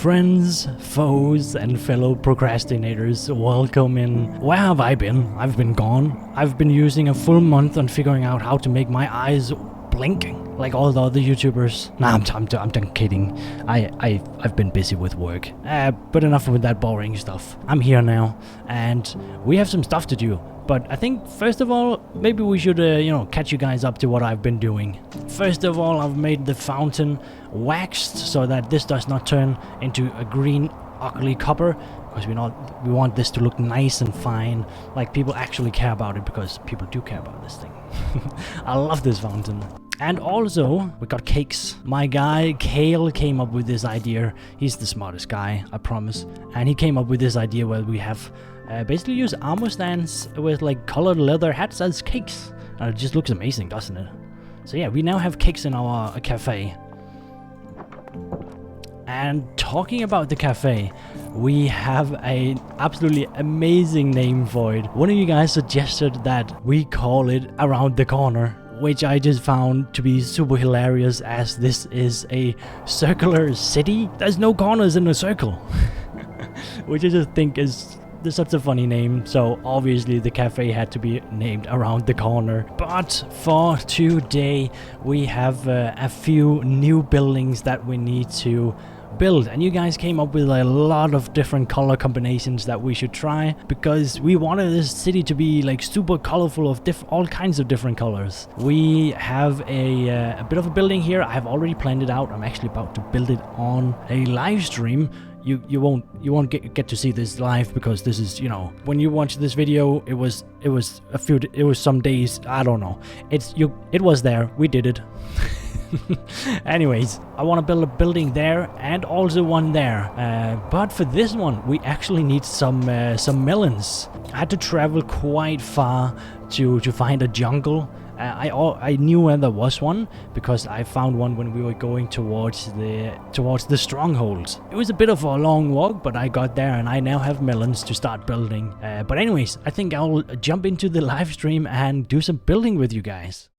Friends, foes, and fellow procrastinators, welcome in. Where have I been? I've been gone. I've been using a full month on figuring out how to make my eyes blinking like all the other YouTubers. Nah, I'm done kidding. I've been busy with work. But enough with that boring stuff. I'm here now, and we have some stuff to do. But I think, first of all, maybe we should, catch you guys up to what I've been doing. First of all, I've made the fountain waxed so that this does not turn into a green, ugly copper. Because we want this to look nice and fine, like people actually care about it, because people do care about this thing. I love this fountain. And also, we got cakes. My guy, Kale, came up with this idea. He's the smartest guy, I promise. And he came up with this idea where we have basically use armor stands with like colored leather hats as cakes. And it just looks amazing, doesn't it? So yeah, we now have cakes in our cafe. And talking about the cafe, we have an absolutely amazing name for it. One of you guys suggested that we call it Around the Corner, which I just found to be super hilarious, as this is a circular city. There's no corners in a circle. Which I just think is such a funny name, so obviously the cafe had to be named Around the Corner. But for today, we have a few new buildings that we need to build, and you guys came up with a lot of different color combinations that we should try, because we wanted this city to be like super colorful of all kinds of different colors. We have a bit of a building here. I have already planned it out. I'm actually about to build it on a live stream. You won't get to see this live, because this is, when you watch this video, it was some days, I don't know. It was there. We did it. Anyways, I want to build a building there and also one there. But for this one, we actually need some melons. I had to travel quite far to find a jungle. I knew where there was one, because I found one when we were going towards the strongholds. It was a bit of a long walk, but I got there, and I now have melons to start building. But anyways, I think I'll jump into the live stream and do some building with you guys.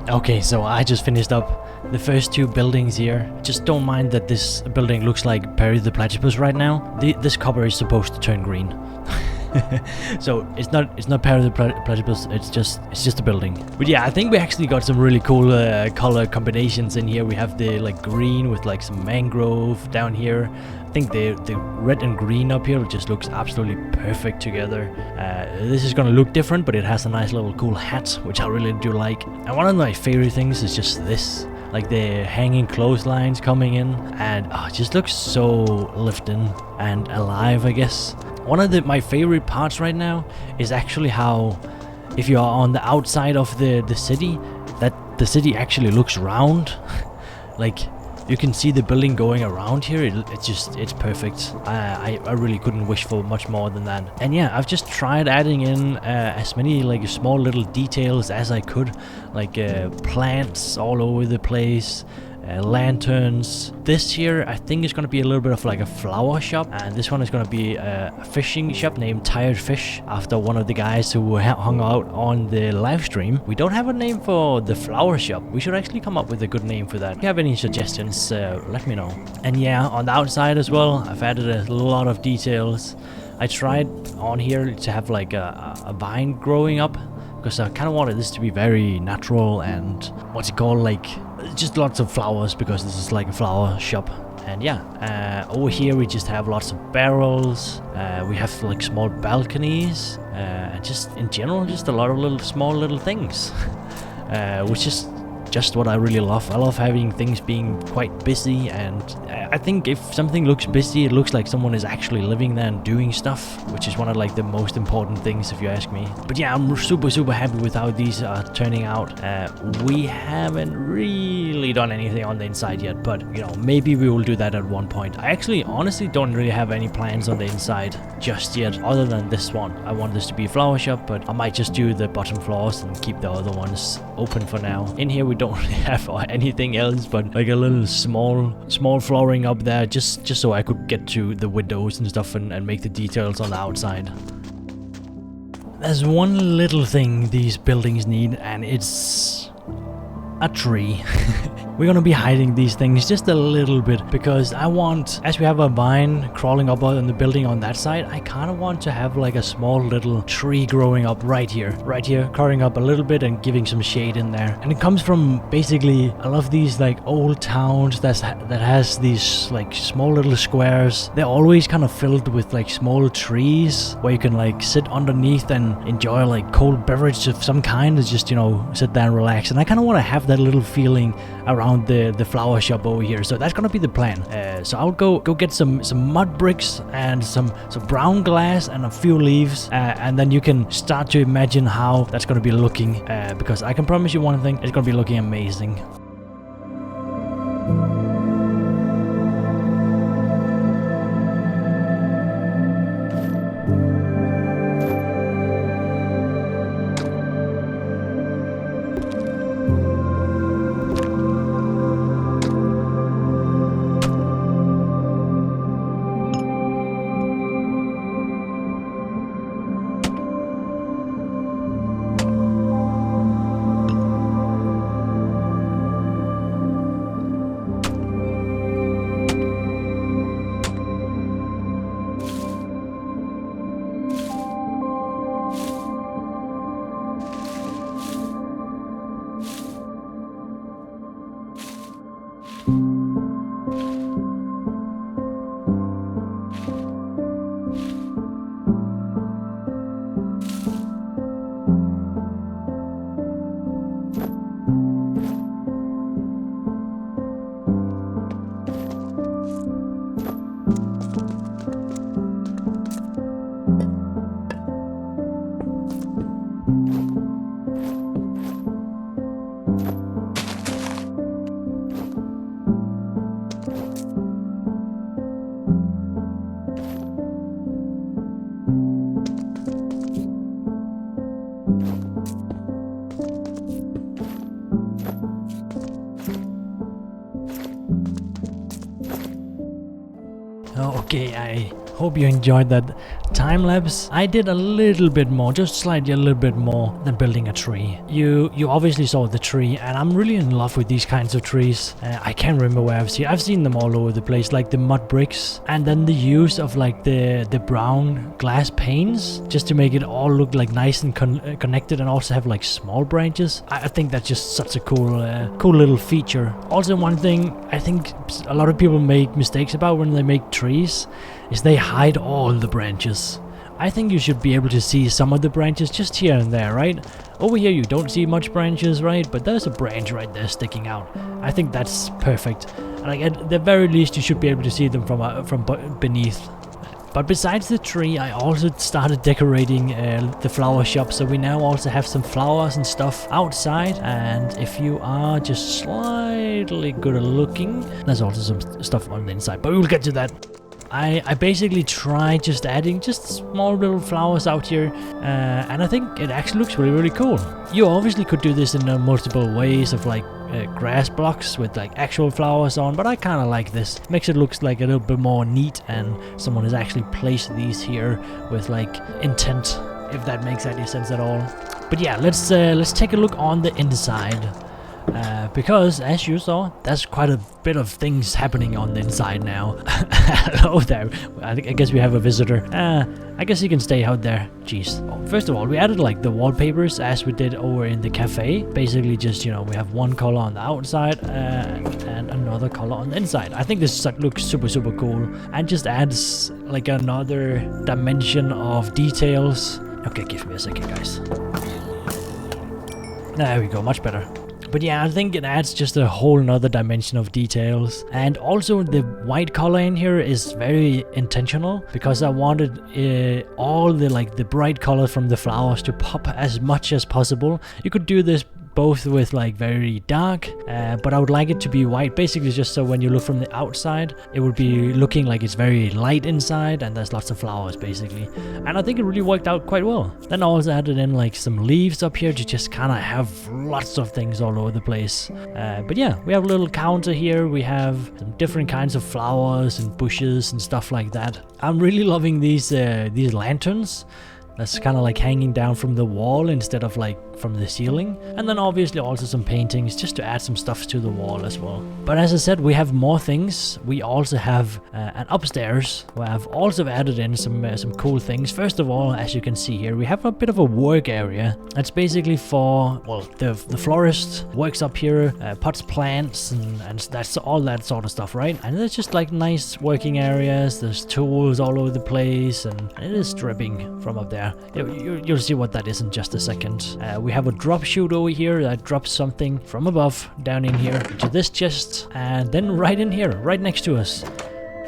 Okay, so I just finished up the first two buildings here. Just don't mind that this building looks like Perry the Platypus right now. This copper is supposed to turn green. So it's not part of the platypus. It's just a building. But yeah, I think we actually got some really cool color combinations in here. We have the like green with like some mangrove down here. I think the red and green up here just looks absolutely perfect together. This is gonna look different, but it has a nice little cool hat, which I really do like. And one of my favorite things is just this, like the hanging clotheslines coming in, and it just looks so lifting and alive, I guess. One of my favorite parts right now is actually how, if you are on the outside of the city, that the city actually looks round. Like, you can see the building going around here. It's perfect. I really couldn't wish for much more than that. And yeah, I've just tried adding in as many like small little details as I could, like plants all over the place, lanterns. This here I think is gonna be a little bit of like a flower shop, and this one is gonna be a fishing shop named Tired Fish, after one of the guys who hung out on the live stream. We don't have a name for the flower shop. We should actually come up with a good name for that. If you have any suggestions, let me know. And yeah, on the outside as well, I've added a lot of details. I tried on here to have like a vine growing up, because I kind of wanted this to be very natural and what's it called, like just lots of flowers, because this is like a flower shop. And yeah, over here we just have lots of barrels. We have like small balconies, and just in general just a lot of small little things, which is just what I really love. I love having things being quite busy, and I think if something looks busy, it looks like someone is actually living there and doing stuff, which is one of like the most important things if you ask me. But yeah, I'm super happy with how these are turning out. We haven't really done anything on the inside yet, but you know, maybe we will do that at one point. I actually honestly don't really have any plans on the inside just yet, other than this one. I want this to be a flower shop, but I might just do the bottom floors and keep the other ones open for now. In here we don't really have anything else but like a little small flooring up there, just so I could get to the windows and stuff and make the details on the outside. There's one little thing these buildings need, and it's a tree. We're gonna be hiding these things just a little bit, because I want, as we have a vine crawling up on the building on that side, I kind of want to have like a small little tree growing up right here, crawling up a little bit and giving some shade in there. And it comes from basically, I love these like old towns that has these like small little squares. They're always kind of filled with like small trees where you can like sit underneath and enjoy like cold beverage of some kind, and just, you know, sit there and relax. And I kind of want to have that little feeling around the flower shop over here. So that's gonna be the plan. So I'll go get some mud bricks and some brown glass and a few leaves, and then you can start to imagine how that's gonna be looking, because I can promise you one thing, it's gonna be looking amazing. Okay, Hope you enjoyed that time lapse. I did a little bit more, just slightly a little bit more than building a tree. You obviously saw the tree, and I'm really in love with these kinds of trees. I can't remember where I've seen them all over the place, like the mud bricks, and then the use of like the brown glass panes just to make it all look like nice and connected, and also have like small branches. I think that's just such a cool little feature. Also, one thing I think a lot of people make mistakes about when they make trees is they hide all the branches. I think you should be able to see some of the branches just here and there, right? Over here you don't see much branches, right? But there's a branch right there sticking out. I think that's perfect. Like at the very least, you should be able to see them from beneath. But besides the tree, I also started decorating the flower shop, so we now also have some flowers and stuff outside. And if you are just slightly good at looking, there's also some stuff on the inside, but we'll get to that. I basically tried just adding just small little flowers out here, and I think it actually looks really, really cool. You obviously could do this in multiple ways of like grass blocks with like actual flowers on, but I kind of like this. Makes it look like a little bit more neat, and someone has actually placed these here with like intent, if that makes any sense at all. But yeah, let's take a look on the inside. Because as you saw, there's quite a bit of things happening on the inside now. Hello there. I guess we have a visitor. I guess you can stay out there. Jeez. First of all, we added like the wallpapers as we did over in the cafe. Basically just, you know, we have one color on the outside and another color on the inside. I think this looks super, super cool and just adds like another dimension of details. Okay, give me a second, guys. There we go, much better. But yeah, I think it adds just a whole nother dimension of details. And also the white color in here is very intentional, because I wanted all the bright color from the flowers to pop as much as possible. You could do this both with like very dark, but I would like it to be white, basically just so when you look from the outside, it would be looking like it's very light inside and there's lots of flowers basically. And I think it really worked out quite well. Then I also added in like some leaves up here to just kind of have lots of things all over the place. But yeah, we have a little counter here. We have some different kinds of flowers and bushes and stuff like that. I'm really loving these lanterns. That's kind of like hanging down from the wall instead of like from the ceiling. And then obviously also some paintings just to add some stuff to the wall as well. But as I said, we have more things. We also have an upstairs where I've also added in some cool things. First of all, as you can see here, we have a bit of a work area. That's basically for, well, the florist works up here, pots plants and that's all that sort of stuff, right? And there's just like nice working areas. There's tools all over the place, and it is dripping from up there. You'll see what that is in just a second. We have a drop chute over here that drops something from above down in here to this chest, and then right in here, right next to us.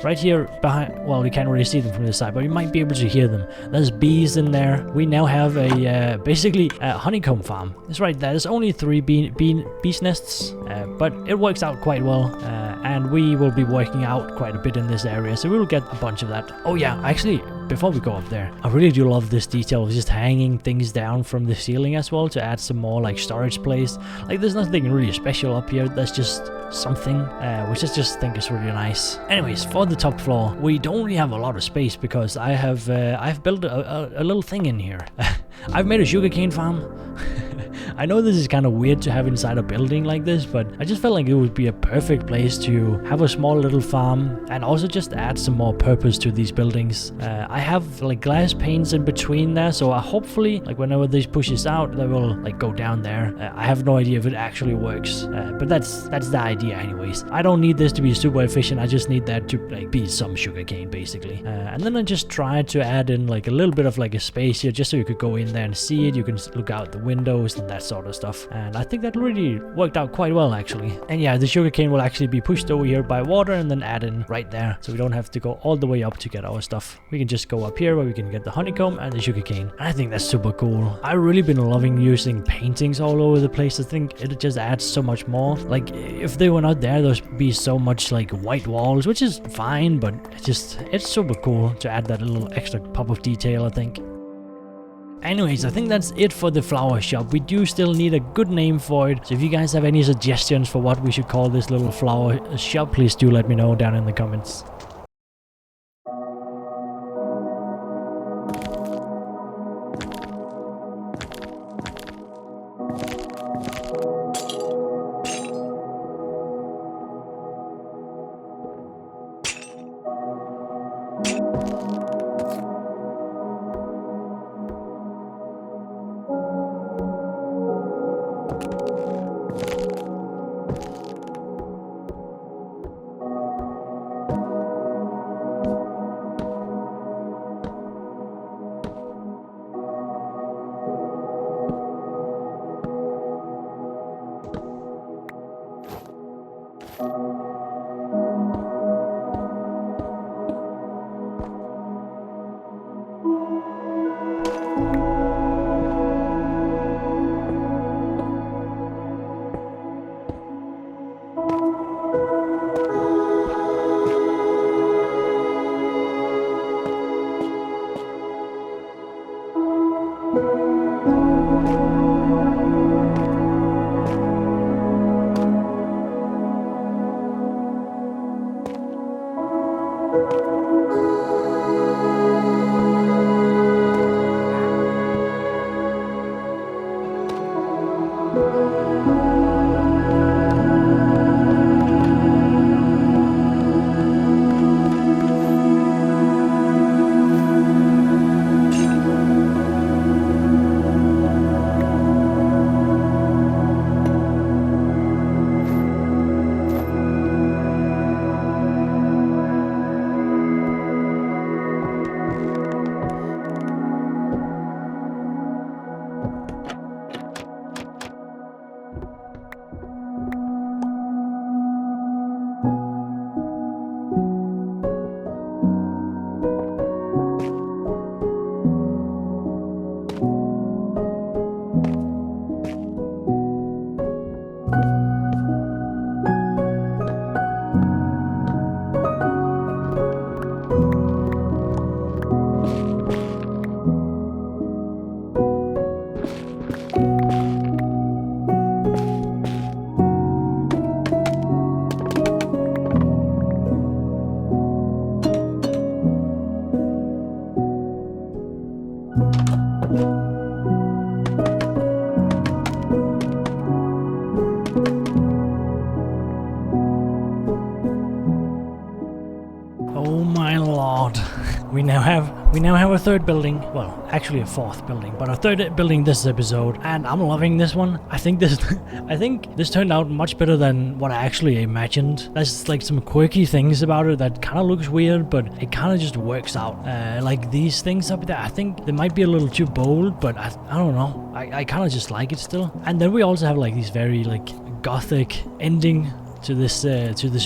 Right here behind, well, we can't really see them from this side, but you might be able to hear them. There's bees in there. We now have a basically a honeycomb farm. That's right, there's only 3 bees nests, but it works out quite well, and we will be working out quite a bit in this area, so we will get a bunch of that. Oh yeah, actually, before we go up there, I really do love this detail of just hanging things down from the ceiling as well to add some more like storage place. Like there's nothing really special up here, there's just something which I just think is really nice. Anyways, for the top floor, we don't really have a lot of space because I've built a little thing in here. I've made a sugarcane farm. I know this is kind of weird to have inside a building like this, but I just felt like it would be a perfect place to have a small little farm and also just add some more purpose to these buildings. I have like glass panes in between there, so hopefully like whenever this pushes out, they will like go down there. I have no idea if it actually works, but that's the idea anyways. I don't need this to be super efficient, I just need that to like be some sugarcane basically. And then I just tried to add in like a little bit of like a space here just so you could go in there and see it. You can look out the windows and that sort of stuff, and I think that really worked out quite well actually. And yeah, the sugarcane will actually be pushed over here by water and then add in right there, so we don't have to go all the way up to get our stuff. We can just go up here where we can get the honeycomb and the sugarcane. And I think that's super cool. I've really been loving using paintings all over the place. I think it just adds so much more. Like if they were not there, there'd be so much like white walls, which is fine, but it's super cool to add that little extra pop of detail, I think. Anyways, I think that's it for the flower shop. We do still need a good name for it, so if you guys have any suggestions for what we should call this little flower shop, please do let me know down in the comments. Oh my lord. We now have a third building. Well, actually a fourth building, but a third building this episode, and I'm loving this one. I think this turned out much better than what I actually imagined. There's like some quirky things about it that kind of looks weird, but it kind of just works out. Like these things up there, I think they might be a little too bold, but I don't know. I kind of just like it still. And then we also have like these very like gothic ending to this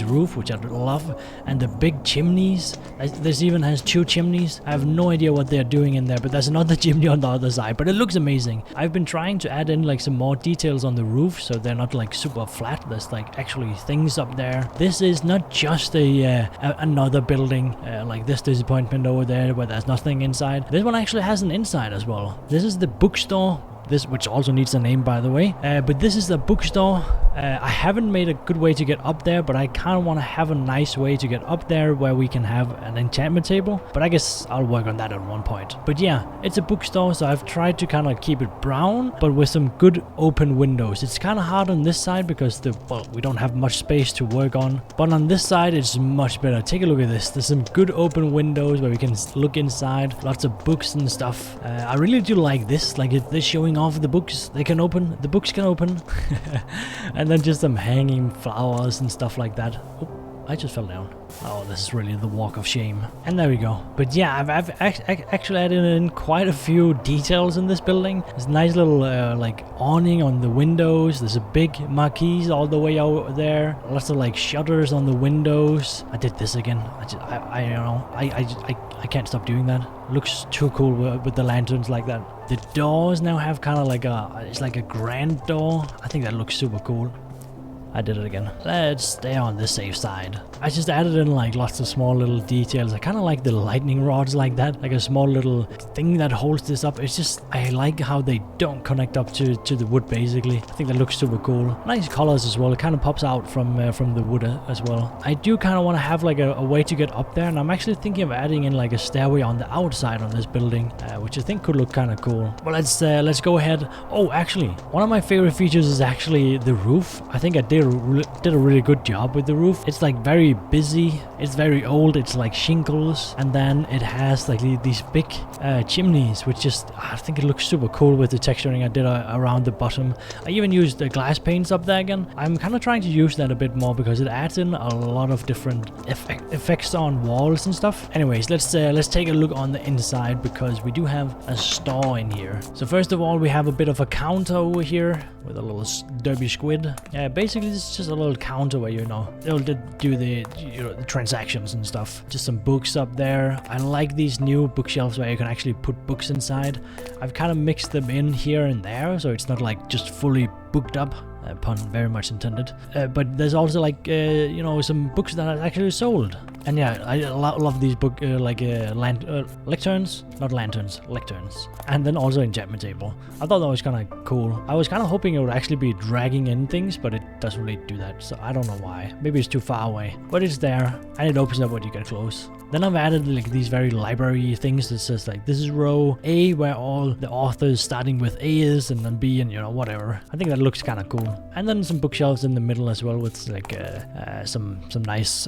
roof, which I love, and the big chimneys. This even has 2 chimneys. I have no idea what they're doing in there, but there's another chimney on the other side, but it looks amazing. I've been trying to add in like some more details on the roof so they're not like super flat. There's like actually things up there. This is not just another building like this disappointment over there where there's nothing inside. This one actually has an inside as well. This is the bookstore. This, which also needs a name, by the way. But this is the bookstore. I haven't made a good way to get up there, but I kind of want to have a nice way to get up there where we can have an enchantment table. But I guess I'll work on that at one point. But yeah, it's a bookstore, so I've tried to kind of keep it brown, but with some good open windows. It's kind of hard on this side because we don't have much space to work on. But on this side, it's much better. Take a look at this. There's some good open windows where we can look inside. Lots of books and stuff. I really do like this. Like this showing off the books. They can open. The books can open. And then just some hanging flowers and stuff like that. Oh, I just fell down. Oh, this is really the walk of shame. And there we go. But yeah, I've actually added in quite a few details in this building. There's a nice little like awning on the windows. There's a big marquee all the way out there. Lots of like shutters on the windows. I did this again. I can't stop doing that. Looks too cool with the lanterns like that. The doors now have kind of like it's like a grand door. I think that looks super cool. I did it again. Let's stay on the safe side. I just added in like lots of small little details. I kind of like the lightning rods like that, like a small little thing that holds this up. It's just, I like how they don't connect up to the wood basically. I think that looks super cool. Nice colors as well. It kind of pops out from the wood as well. I do kind of want to have like a way to get up there, and I'm actually thinking of adding in like a stairway on the outside on this building, which I think could look kind of cool. Well, let's go ahead. Oh, actually, one of my favorite features is actually the roof. I think I did a really good job with the roof. It's like very busy. It's very old. It's like shingles, and then it has like these big chimneys, which just, I think it looks super cool with the texturing I did around the bottom. I even used the glass paints up there again. I'm kind of trying to use that a bit more because it adds in a lot of different effects on walls and stuff. Anyways, let's take a look on the inside because we do have a store in here. So first of all, we have a bit of a counter over here with a little derby squid. Basically basically this is just a little counter where, you know, they'll do the, you know, the transactions and stuff. Just some books up there. I like these new bookshelves where you can actually put books inside. I've kind of mixed them in here and there, so it's not like just fully booked up. Pun very much intended. But there's also like, you know, some books that are actually sold. And yeah, I love these lecterns, not lanterns, lecterns. And then also enchantment table. I thought that was kind of cool. I was kind of hoping it would actually be dragging in things, but it doesn't really do that. So I don't know why. Maybe it's too far away. But it's there, and it opens up when you get close. Then I've added like these very library things that says like, this is row A where all the authors starting with A is, and then B, and you know, whatever. I think that looks kind of cool. And then some bookshelves in the middle as well with like some nice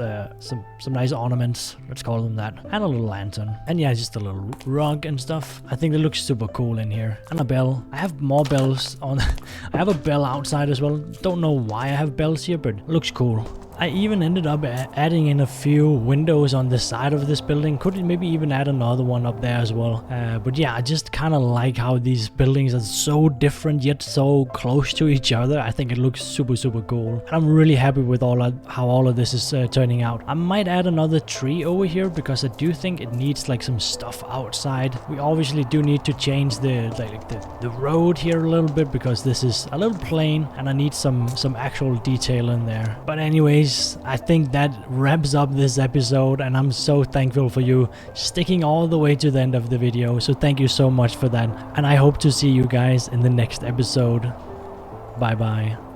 ornaments, let's call them that, and a little lantern, and yeah, just a little rug and stuff. I think it looks super cool in here. And a bell. I have more bells on. I have a bell outside as well. Don't know why I have bells here, but it looks cool. I even ended up adding in a few windows on the side of this building. Could maybe even add another one up there as well. But yeah, I just kind of like how these buildings are so different yet so close to each other. I think it looks super, super cool. And I'm really happy with how all of this is turning out. I might add another tree over here because I do think it needs like some stuff outside. We obviously do need to change the road here a little bit because this is a little plain and I need some actual detail in there. But anyways, I think that wraps up this episode, and I'm so thankful for you sticking all the way to the end of the video. So thank you so much for that, and I hope to see you guys in the next episode. Bye bye.